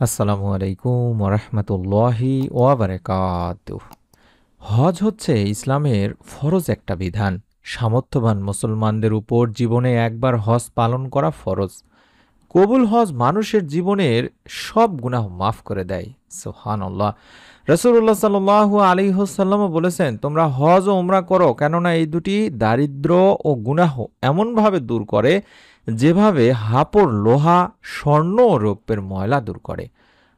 আসসালামু আলাইকুম ওরহমতুল্লাহি ওয়াবারাকাতুহ। হজ হচ্ছে ইসলামের ফরজ একটা বিধান। সামর্থ্যবান মুসলমানদের উপর জীবনে একবার হজ পালন করা ফরজ। কবুল হজ মানুষের জীবনের সব গুনাহ মাফ করে দেয়। সুবহানাল্লাহ। রাসূলুল্লাহ সাল্লাল্লাহু আলাইহি ওয়াসাল্লামও বলেছেন, তোমরা হজ ও উমরা করো, কেননা এই দুটি দারিদ্র ও গুনাহ এমনভাবে দূর করে যেভাবে হাপড় লোহা, স্বর্ণ ও রৌপ্যের ময়লা দূর করে।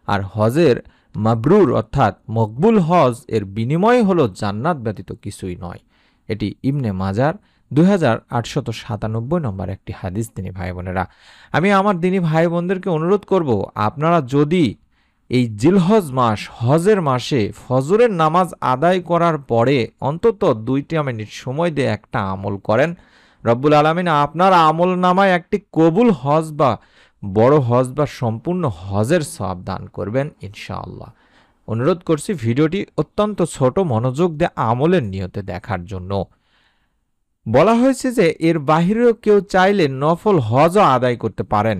আর হজের মাবরুর অর্থাৎ মকবুল হজ এর বিনিময় হলো জান্নাত ব্যতীত কিছুই নয়। এটি ইবনে মাজার 2897 নম্বর একটি হাদিস। দিনী ভাই বোনেরা, আমি আমার দিনী ভাই বোনদেরকে অনুরোধ করব, আপনারা যদি এই জিলহজ মাস, হজের মাসে ফজরের নামাজ আদায় করার পরে অন্তত 2 মিনিট সময় দিয়ে একটা আমল করেন, রব্বুল আলামিন আপনার আমল নামায় একটি কবুল হজ বা বড় হজ বা সম্পূর্ণ হজের সওয়াব দান করবেন ইনশাআল্লাহ। অনুরোধ করছি ভিডিওটি অত্যন্ত ছোট, মনোযোগ দিয়ে আমলের নিয়তে দেখার জন্য। বলা হয়েছে যে এর বাহিরেও কেউ চাইলে নফল হজও আদায় করতে পারেন।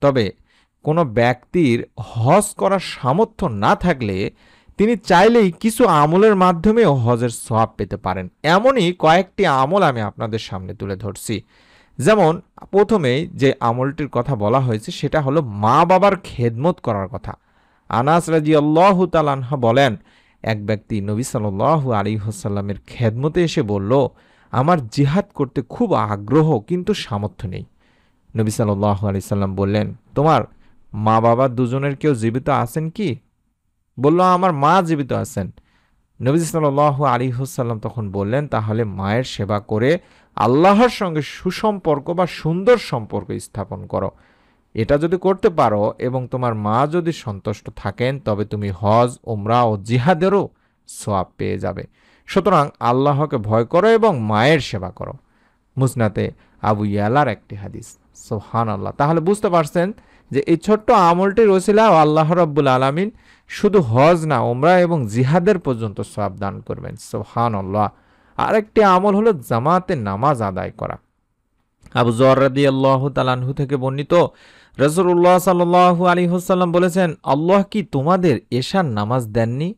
তবে কোনো ব্যক্তির হজ করার সামর্থ্য না থাকলে তিনি চাইলেই কিছু আমলের মাধ্যমেও হজের সওয়াব পেতে পারেন। এমনই কয়েকটি আমল আমি আপনাদের সামনে তুলে ধরছি। যেমন প্রথমেই যে আমলটির কথা বলা হয়েছে সেটা হলো মা বাবার খেদমত করার কথা। আনাস রাদিয়াল্লাহু তাআলা আনহু বলেন, এক ব্যক্তি নবী সাল্লাল্লাহু আলাইহি ওয়াসাল্লামের খেদমতে এসে বলল, আমার জিহাদ করতে খুব আগ্রহ কিন্তু সামর্থ্য নেই। নবী সাল্লাল্লাহু আলাইহি সাল্লাম বললেন, তোমার মা বাবা দুজনের কেউ জীবিত আছেন কি? বলল, আমার মা জীবিত আছেন। নবী সাল্লাল্লাহু আলাইহি ওয়াসাল্লাম তখন বললেন, তাহলে মায়ের সেবা করে আল্লাহর সঙ্গে সুসম্পর্ক বা সুন্দর সম্পর্ক স্থাপন করো। এটা যদি করতে পারো এবং তোমার মা যদি সন্তুষ্ট থাকেন, তবে তুমি হজ, উমরা ও জিহাদেরও সওয়াব পেয়ে যাবে। সুতরাং আল্লাহকে ভয় করো এবং মায়ের সেবা করো। মুসনাদে আবু ইয়ালার একটি হাদিস। সুবহানাল্লাহ। তাহলে বুঝতে পারছেন যে এই ছোট্ট আমলটির ওসিলায় আল্লাহ রাব্বুল আলামিন শুধু হজ না, উমরা এবং জিহাদের পর্যন্ত সওয়াব দান করবেন। সুবহানাল্লাহ। আরেকটি আমল হলো জামাতে নামাজ আদায় করা। আবু যর রাদিয়াল্লাহু তাআলা আনহু থেকে বর্ণিত, রাসূলুল্লাহ সাল্লাল্লাহু আলাইহি ওয়াসাল্লাম বলেছেন, আল্লাহ কি তোমাদের এশার নামাজ দেননি,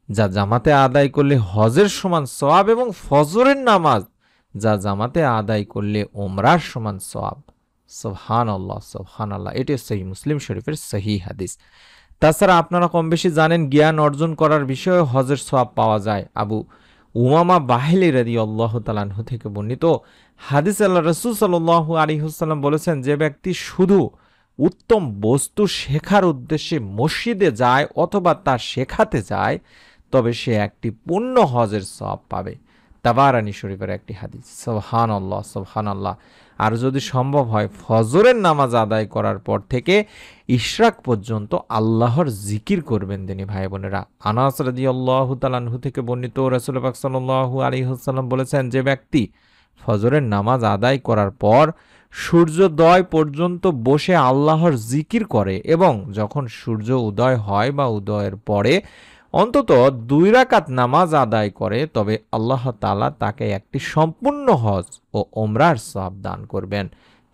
যা জামাতে আদায় করলে হজের সমান সওয়াব, এবং ফজরের নামাজ যা জামাতে আদায় করলে উমরার সমান সওয়াব। সুবহানাল্লাহ, সুবহানাল্লাহ। এটি সহিহ মুসলিম শরীফের সহিহ হাদিস। তাছাড়া আপনারা কম বেশি জানেন, জ্ঞান অর্জন করার বিষয়ে হজের সওয়াব পাওয়া যায়। আবু উমামা বাহিলি রাদিয়াল্লাহু তাআলা আনহু থেকে বর্ণিত হাদিস, আল্লাহ রাসূল সাল্লাল্লাহু আলাইহি ওয়াসাল্লাম বলেছেন, যে ব্যক্তি শুধু উত্তম বস্তু শেখার উদ্দেশ্যে মসজিদে যায় অথবা তা শেখাতে যায়, তবে সে একটি পূর্ণ হজের সওয়াব পাবে। তাবারানী শরীফের একটি হাদিস। সুবহানাল্লাহ, সুবহানাল্লাহ। আর যদি সম্ভব হয়, ফজরের নামাজ আদায় করার পর থেকে ইশরাক পর্যন্ত আল্লাহর জিকির করবেন দিনী ভাই বোনেরা। আনাস রাদিয়াল্লাহু তাআলা আনহু থেকে বর্ণিত, রাসূল পাক সাল্লাল্লাহু আলাইহি ওয়াসাল্লাম বলেছেন, যে ব্যক্তি ফজরের নামাজ আদায় করার পর সূর্যোদয় পর্যন্ত বসে আল্লাহর জিকির করে এবং যখন সূর্য উদয় হয় বা উদয়ের পরে অন্তত 2 রাকাত নামাজ আদায় করে, তবে আল্লাহ তাআলা তাকে একটি সম্পূর্ণ হজ ও ওমরার সওয়াব দান করবেন।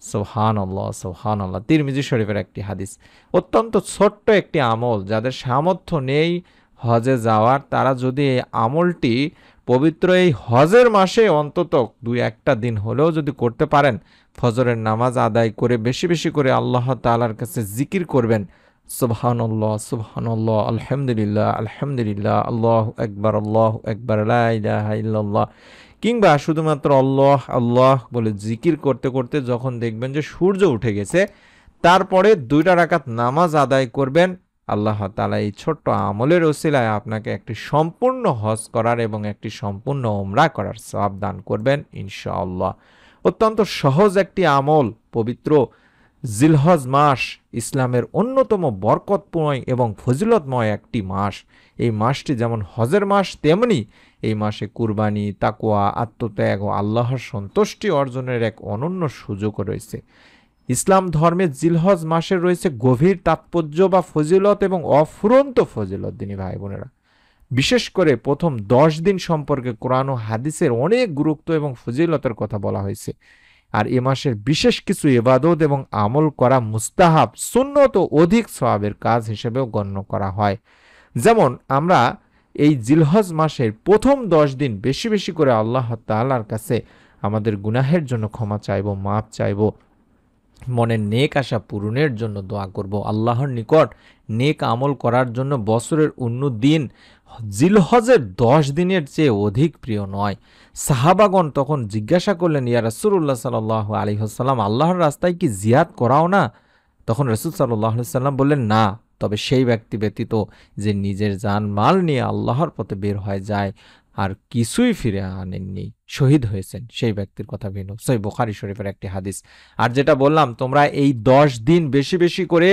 সুবহানাল্লাহ, সুবহানাল্লাহ। তিরমিজি শরীফের একটি হাদিস। অত্যন্ত ছোট্ট একটি আমল, যাদের সামর্থ্য নেই হজে যাওয়ার, তারা যদি এই আমলটি পবিত্র এই হজের মাসে অন্তত 2-1টা দিন হলেও যদি করতে পারেন, ফজরের নামাজ আদায় করে বেশি বেশি করে আল্লাহ তাআলার কাছে জিকির করবেন, সুবহানাল্লাহ, সুবহানাল্লাহ, আলহামদুলিল্লাহ, আলহামদুলিল্লাহ, আল্লাহু আকবার, লা ইলাহা ইল্লাল্লাহ, কিংবা শুধুমাত্র আল্লাহ আল্লাহ বলে জিকির করতে করতে যখন দেখবেন যে সূর্য উঠে গেছে, তারপরে 2টা রাকাত নামাজ আদায় করবেন। আল্লাহ তাআলা এই ছোট্ট আমলের ওসিলায় আপনাকে একটি সম্পূর্ণ হজ করার এবং একটি সম্পূর্ণ উমরা করার সওয়াব দান করবেন ইনশাআল্লাহ। অত্যন্ত সহজ একটি আমল। পবিত্র জিলহজ মাস ইসলামের অন্যতম বরকতময় এবং ফজিলতময় একটি মাস। এই মাসটি যেমন হজের মাস, তেমনি এই মাসে কুরবানি, তাকওয়া, আত্মত্যাগ ও আল্লাহর সন্তুষ্টি অর্জনের এক অনন্য সুযোগও রয়েছে। ইসলাম ধর্মে জিলহজ মাসের রয়েছে গভীর তাৎপর্য বা ফজিলত এবং অফুরন্ত ফজিলত দিনী ভাই বোনেরা। বিশেষ করে প্রথম 10 দিন সম্পর্কে কোরআন ও হাদিসের অনেক গুরুত্ব এবং ফজিলতের কথা বলা হয়েছে। আর এ মাসের বিশেষ কিছু ইবাদত এবং আমল করা মুস্তাহাব, সুন্নত ও অধিক সওয়াবের কাজ হিসেবেও গণ্য করা হয়। যেমন আমরা এই জিলহজ মাসের প্রথম 10 দিন বেশি বেশি করে আল্লাহ তাআলার কাছে আমাদের গুনাহের জন্য ক্ষমা চাইব, মাপ চাইব, মনের নেক আশা পূরণের জন্য দোয়া করব, আল্লাহর নিকট নেক আমল করার জন্য বছরের অন্য দিন জিলহজের 10 দিনের চেয়ে অধিক প্রিয় নয়। সাহাবাগণ তখন জিজ্ঞাসা করলেন, ইয়া রাসূলুল্লাহ সাল্লাল্লাহু আলাইহি ওয়াসাল্লাম, আল্লাহর রাস্তায় কি জিহাদ করাও না? তখন রাসূল সাল্লাল্লাহু আলাইহি ওয়াসাল্লাম বললেন, না, তবে সেই ব্যক্তি ব্যতীত যে নিজের জান মাল নিয়ে আল্লাহর পথে বের হয়ে যায় আর কিছুই ফিরে আনেননি, শহীদ হয়েছেন, সেই ব্যক্তির কথা ভিন্ন। সহিহ বুখারী শরীফের একটি হাদিস। আর যেটা বললাম, তোমরা এই 10 দিন বেশি বেশি করে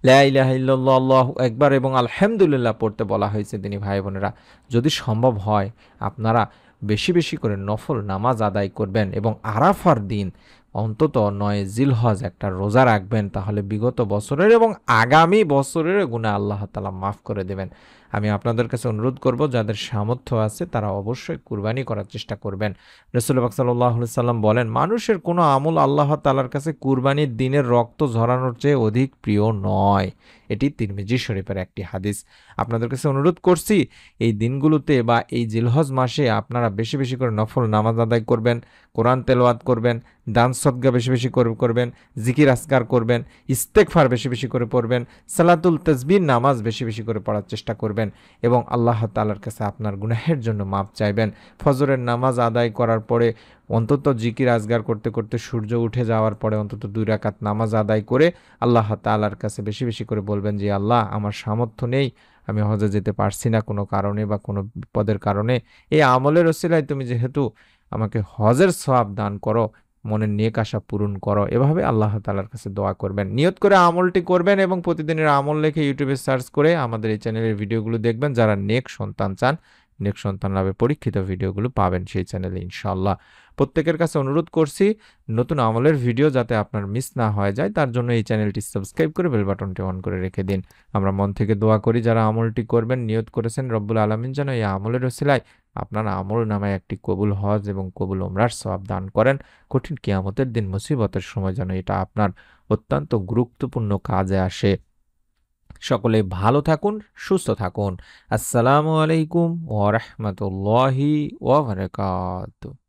লা ইলাহা ইল্লাল্লাহ আল্লাহু আকবার এবং আলহামদুলিল্লাহ পড়তে বলা হয়েছে। দিনী ভাই বোনেরা, যদি সম্ভব হয় আপনারা বেশি বেশি করে নফল নামাজ আদায় করবেন এবং আরাফার দিন অন্তত 9 জিলহজ একটা রোজা রাখবেন, তাহলে বিগত বছরের এবং আগামী বছরের গুনাহ আল্লাহ তাআলা মাফ করে দেবেন। আমি আপনাদের কাছে অনুরোধ করব, যাদের সামর্থ্য আছে তারা অবশ্যই কুরবানি করার চেষ্টা করবেন। রাসূল পাক সাল্লাল্লাহু আলাইহি সাল্লাম বলেন, মানুষের কোনো আমল আল্লাহ তাআলার কাছে কুরবানির দিনের রক্ত ঝরানোর চেয়ে অধিক প্রিয় নয়। এটি তিরমিজি শরীফের একটি হাদিস। আপনাদের কাছে অনুরোধ করছি, এই দিনগুলোতে বা এই জিলহজ মাসে আপনারা বেশি বেশি করে নফল নামাজ আদায় করবেন, কোরআন তেলাওয়াত করবেন, দান সদকা বেশি বেশি করে করবেন, জিকির আজকার করবেন, ইস্তেগফার বেশি বেশি করে পড়বেন, সালাতুল তাসবিহ নামাজ বেশি বেশি করে পড়ার চেষ্টা করবেন এবং আল্লাহ তাআলার কাছে আপনার গুনাহের জন্য মাপ চাইবেন। ফজরের নামাজ আদায় করার পরে অন্তত জিকির আজগার করতে করতে সূর্য উঠে যাওয়ার পরে অন্তত 2 রাকাত নামাজ আদায় করে আল্লাহ তাআলার কাছে বেশি বেশি করে বলবেন যে, আল্লাহ, আমার সামর্থ্য নেই, আমি হজে যেতে পারছি না কোনো কারণে বা কোনো বিপদের কারণে, এই আমলের ওসিলায় তুমি যেহেতু আমাকে হজের সওয়াব দান করো, মনের নেক আশা পূরণ করো, এভাবে আল্লাহ তাআলার কাছে দোয়া করবেন, নিয়ত করে আমলটি করবেন এবং প্রতিদিনের আমল লিখে ইউটিউবে সার্চ করে আমাদের এই চ্যানেলের ভিডিওগুলো দেখবেন। যারা নেক সন্তান চান, নেক সন্তান লাভে পরীক্ষিত ভিডিওগুলো পাবেন সেই চ্যানেলে ইনশাআল্লাহ। প্রত্যেকের কাছে অনুরোধ করছি, নতুন আমলের ভিডিও যাতে আপনার মিস না হয়ে যায় তার জন্য এই চ্যানেলটি সাবস্ক্রাইব করে বেল বাটনটি অন করে রেখে দিন। আমরা মন থেকে দোয়া করি, যারা আমলটি করবেন নিয়ত করেছেন, রব্বুল আলামিন যেন এই আমলের ওসিলায় আপনার আমল নামায় একটি কবুল হজ এবং কবুল ওমরার সওয়াব দান করেন। কঠিন কিয়ামতের দিন মুসিবতের সময় যেন এটা আপনার অত্যন্ত গুরুত্বপূর্ণ কাজে আসে। সকলে ভালো থাকুন, সুস্থ থাকুন। আসসালামু আলাইকুম ওয়া রাহমাতুল্লাহি ওয়া বারাকাতুহু।